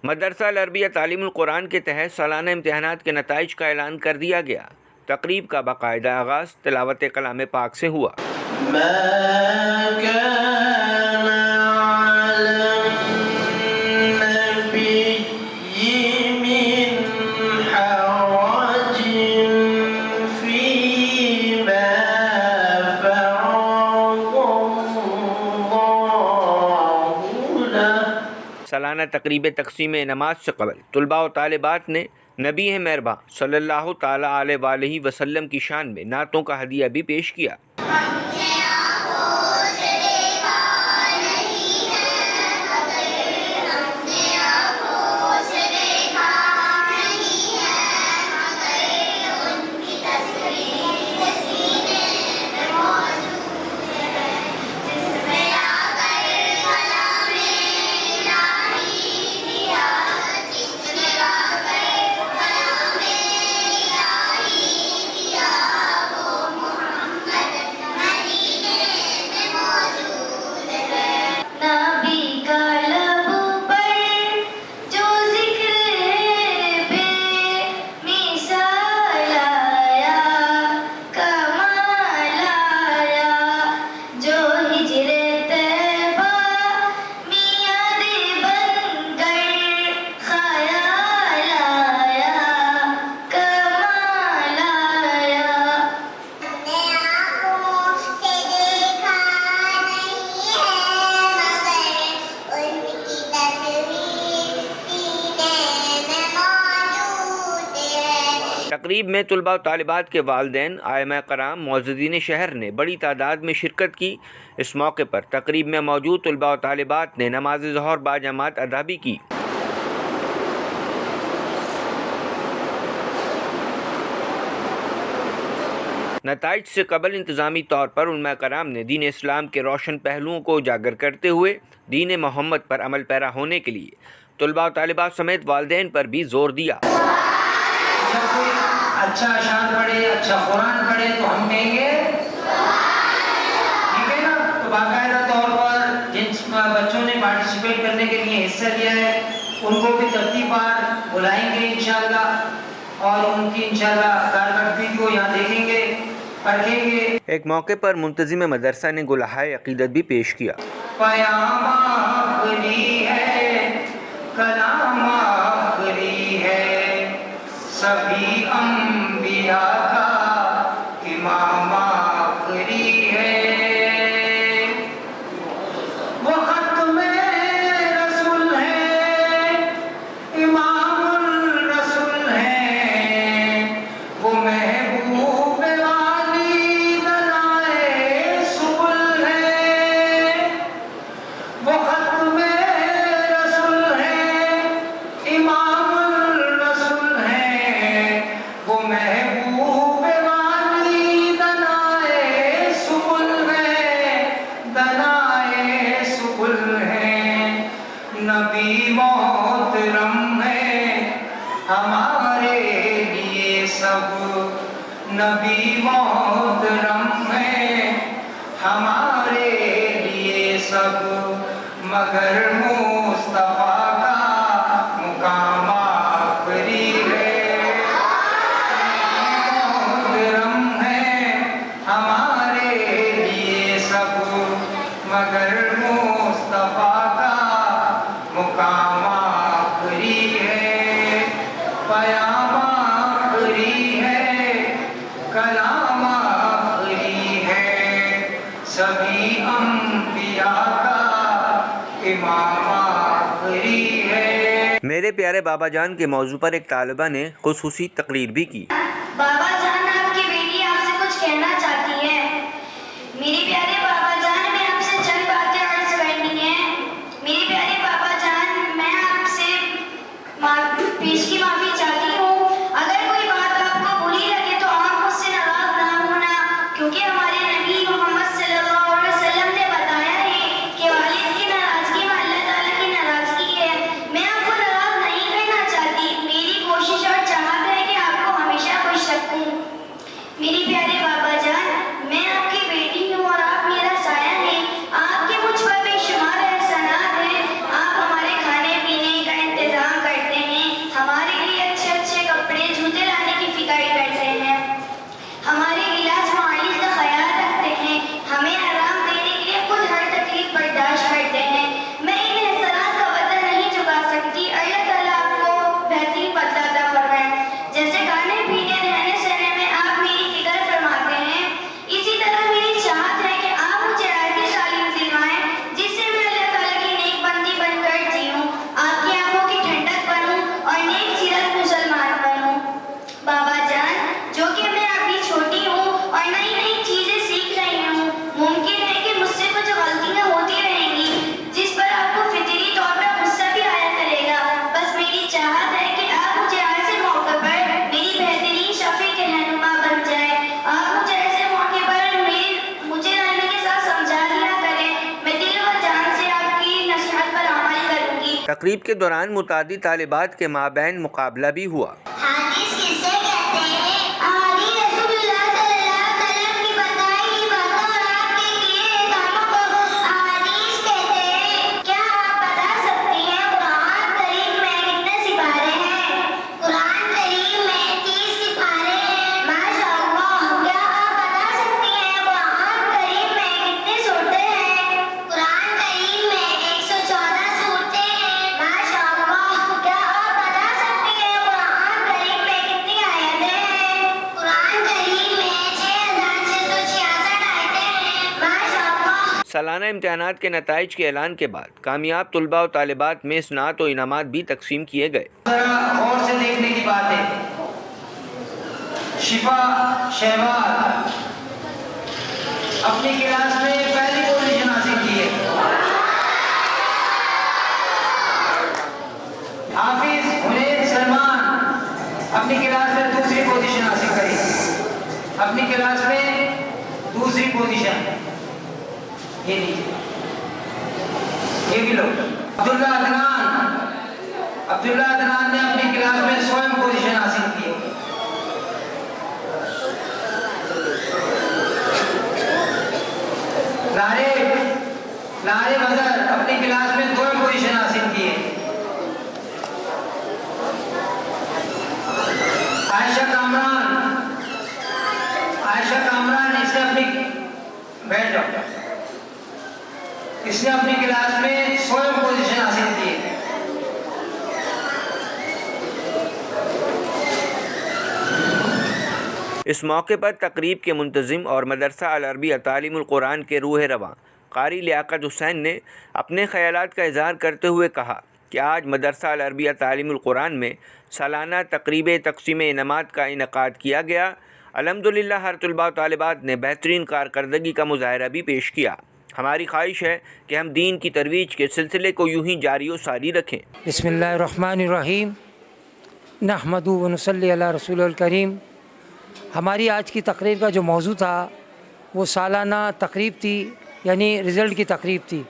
مدرسہ العربیہ تعلیم القرآن کے تحت سالانہ امتحانات کے نتائج کا اعلان کر دیا گیا۔ تقریب کا باقاعدہ آغاز تلاوت کلام پاک سے ہوا۔ سالانہ تقریب تقسیم نماز سے قبل طلباء و طالبات نے نبی مہرباں صلی اللہ تعالیٰ علیہ وآلہ وسلم کی شان میں نعتوں کا ہدیہ بھی پیش کیا۔ تقریب میں طلباء و طالبات کے والدین، ائمہ کرام، معززین شہر نے بڑی تعداد میں شرکت کی۔ اس موقع پر تقریب میں موجود طلباء و طالبات نے نماز ظہر باجماعت ادا بھی کی۔ نتائج سے قبل انتظامی طور پر علماء کرام نے دین اسلام کے روشن پہلوؤں کو اجاگر کرتے ہوئے دین محمد پر عمل پیرا ہونے کے لیے طلباء و طالبات سمیت والدین پر بھی زور دیا۔ اچھا اشعار پڑھے، اچھا قرآن پڑھے تو ہم کہیں گے ٹھیک ہے نا۔ تو باقاعدہ طور پر جن بچوں نے پارٹیسپیٹ کرنے کے لیے حصہ لیا ہے ان کو بھی ترتیب بار بلائیں گے انشاءاللہ، اور ان کی انشاءاللہ کارکردگی کو یہاں دیکھیں گے، پرکھیں گے۔ ایک موقع پر منتظم مدرسہ نے گلہائے عقیدت بھی پیش کیا۔ پیام آخری ہے، کلام آخری ہے، سبھی انبیاء کا امام آخری ہے، وہ ختم رسول ہے، امام الرسول ہے، وہ محبوب والی دلائے سبل ہے، وہ ختم رسول ہے، امام الرسول ہے، وہ محبوب والی دنائے سبل ہے، دنائے سبل ہے، نبی محترم ہے ہمارے لیے سب، نبی محترم ہے ہمارے لیے سب، مگر مصطفیٰ کا مقام آخری ہے، محترم ہے ہمارے لیے سب، مگر مصطفیٰ کا مقام آخری ہے، پیام آخری ہے، کلام آخری ہے، سبھی انبیاء کا امام آخری ہے۔ میرے پیارے بابا جان کے موضوع پر ایک طالبہ نے خصوصی تقریر بھی کی۔ بابا جان آپ کی بیٹی آپ سے کچھ کہنا چاہتی ہے۔ میرے پیارے بابا جان میں آپ سے چند باتیں عرض کرنی ہیں۔ میرے پیارے بابا جان میں آپ سے پیشگی معافی چاہتی ہوں۔ اگر کوئی بات آپ کو بری لگے تو آپ مجھ سے ناراض نہ ہونا، کیونکہ ہمارے نبی محمد صلی اللہ علیہ وسلم نے بتایا ہے کہ والد کی ناراضگی میں اللہ تعالیٰ کی ناراضگی ہے۔ میں آپ کو ناراض نہیں کرنا چاہتی، میری کوشش اور چاہت ہے کہ آپ کو ہمیشہ خوش رکھوں۔ میرے پیارے بابا جان تقریب کے دوران متعدد طالبات کے مابین مقابلہ بھی ہوا۔ حدیث کسے کہتے ہیں؟ ہماری رسول اللہ صلی اللہ علیہ وسلم کی بتائی ہوئی باتوں اور آپ کے کیے کاموں کو حدیث کہتے ہیں۔ کیا آپ بتا سکتی ہیں قرآن کریم میں کتنے سپارے ہیں؟ قرآن کریم میں 30 سپارے ہیں۔ ماشاء اللہ۔ کیا آپ بتا سکتی ہیں قرآن کریم میں کتنی صورتیں ہیں؟ قرآن کریم میں 114 صورتیں ہیں۔ ماشاء اللہ۔ کیا آپ بتا سکتی ہیں قرآن کریم میں کتنی آیتیں ہیں؟ قرآن کریم میں 6666 آیتیں ہیں۔ ماشاء اللہ۔ سالانہ امتحانات کے نتائج کے اعلان کے بعد کامیاب طلباء و طالبات میں اسناد و انعامات بھی تقسیم کیے گئے۔ ذرا غور سے دیکھنے کی بات ہے۔ شفا شہباز اپنی کلاس میں پہلی پوزیشن حاصل کی ہے۔ حافظ حنین سلمان اپنی کلاس میں دوسری پوزیشن حاصل کری، اپنی کلاس میں دوسری پوزیشن۔ یہ لیجیے، یہ بھی لو۔ عبداللہ عدنان نے اپنی کلاس میں 100 پوزیشن حاصل کی۔ لارے بدر اپنی کلاس میں 2 پوزیشن حاصل کیے۔ عائشہ کامران اس نے اپنی بیٹھ جاؤ، اس نے اپنی کلاس میں 100 پوزیشن حاصل کی۔ اس موقع پر تقریب کے منتظم اور مدرسہ العربیہ تعلیم القرآن کے روح رواں قاری لیاقت حسین نے اپنے خیالات کا اظہار کرتے ہوئے کہا کہ آج مدرسہ العربیہ تعلیم القرآن میں سالانہ تقریب تقسیم انعامات کا انعقاد کیا گیا۔ الحمدللہ ہر طلباء و طالبات نے بہترین کارکردگی کا مظاہرہ بھی پیش کیا۔ ہماری خواہش ہے کہ ہم دین کی ترویج کے سلسلے کو یوں ہی جاری و ساری رکھیں۔ بسم اللہ الرحمن الرحیم، نحمدہ و نصلی علی رسول الکریم۔ ہماری آج کی تقریر کا جو موضوع تھا وہ سالانہ تقریب تھی، یعنی رزلٹ کی تقریب تھی،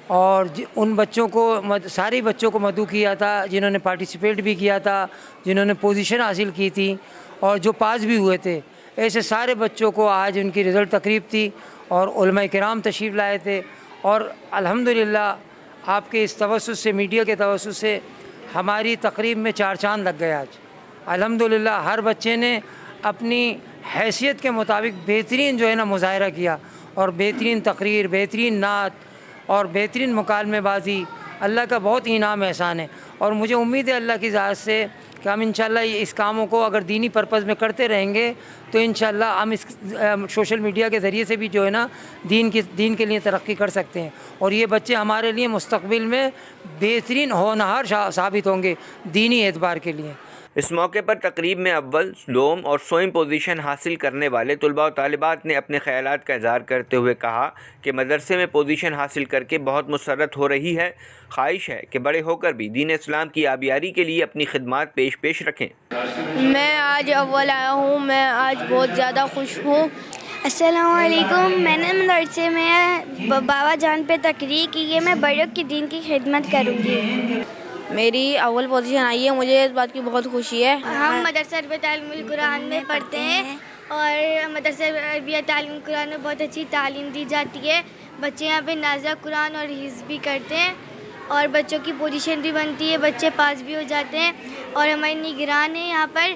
اور ان بچوں کو سارے بچوں کو مدعو کیا تھا جنہوں نے پارٹیسپیٹ بھی کیا تھا، جنہوں نے پوزیشن حاصل کی تھی اور جو پاس بھی ہوئے تھے۔ ایسے سارے بچوں کو آج ان کی رزلٹ تقریب تھی اور علماء کرام تشریف لائے تھے، اور الحمدللہ آپ کے اس توسط سے، میڈیا کے توسط سے ہماری تقریب میں 4 چاند لگ گئے آج۔ الحمدللہ ہر بچے نے اپنی حیثیت کے مطابق بہترین جو ہے نا مظاہرہ کیا، اور بہترین تقریر، بہترین نعت اور بہترین مکالمے بازی، اللہ کا بہت انعام احسان ہے۔ اور مجھے امید ہے اللہ کی ذات سے کہ ہم انشاءاللہ اس کاموں کو اگر دینی پرپز میں کرتے رہیں گے تو انشاءاللہ ہم اس سوشل میڈیا کے ذریعے سے بھی جو ہے نا دین کے لیے ترقی کر سکتے ہیں، اور یہ بچے ہمارے لیے مستقبل میں بہترین ہونہار ثابت ہوں گے دینی اعتبار کے لیے۔ اس موقع پر تقریب میں اول، دوم اور 100 پوزیشن حاصل کرنے والے طلباء و طالبات نے اپنے خیالات کا اظہار کرتے ہوئے کہا کہ مدرسے میں پوزیشن حاصل کر کے بہت مسرت ہو رہی ہے۔ خواہش ہے کہ بڑے ہو کر بھی دین اسلام کی آبیاری کے لیے اپنی خدمات پیش رکھیں۔ میں آج اول آیا ہوں، میں آج بہت زیادہ خوش ہوں۔ السلام علیکم۔ میں نے مدرسے میں بابا جان پہ تقریر کی ہے، میں بڑوں کی دین کی خدمت کروں گی۔ میری اول پوزیشن آئی ہے، مجھے اس بات کی بہت خوشی ہے۔ ہم مدرسہ عربیہ تعلیم القرآن میں پڑھتے ہیں، اور مدرسہ عربیہ تعلیم القرآن میں بہت اچھی تعلیم دی جاتی ہے۔ بچے یہاں پہ نازلہ قرآن اور حفظ بھی کرتے ہیں، اور بچوں کی پوزیشن بھی بنتی ہے، بچے پاس بھی ہو جاتے ہیں، اور ہماری نگران ہیں یہاں پر،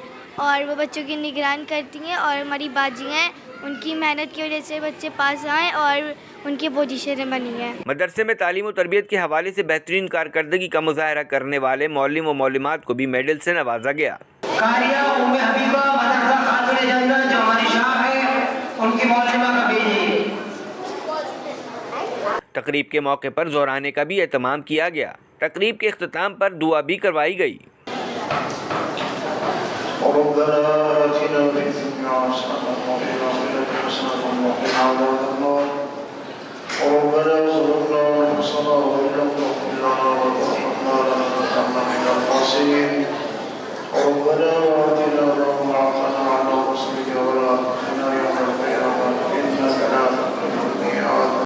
اور وہ بچوں کی نگران کرتی ہیں، اور ہماری باجی ہیں، ان کی محنت کی وجہ سے بچے پاس آئیں اور ان کی پوزیشنیں بنی ہیں۔ مدرسے میں تعلیم و تربیت کے حوالے سے بہترین کارکردگی کا مظاہرہ کرنے والے معلم و معلمات کو بھی میڈل سے نوازا گیا۔ قاریہ ام حبیبہ مدرسہ خاتون جنت جو ہماری شاخ ہے، ان کی معلمہ کا بھیجیے۔ تقریب کے موقع پر زورانے کا بھی اہتمام کیا گیا۔ تقریب کے اختتام پر دعا بھی کروائی گئی۔ ربنا آتنا في الدنيا حسنة وفي الآخرة حسنة وقنا عذاب النار ربنا ظلمنا أنفسنا وإن لم تغفر لنا وترحمنا لنكونن من الخاسرين ربنا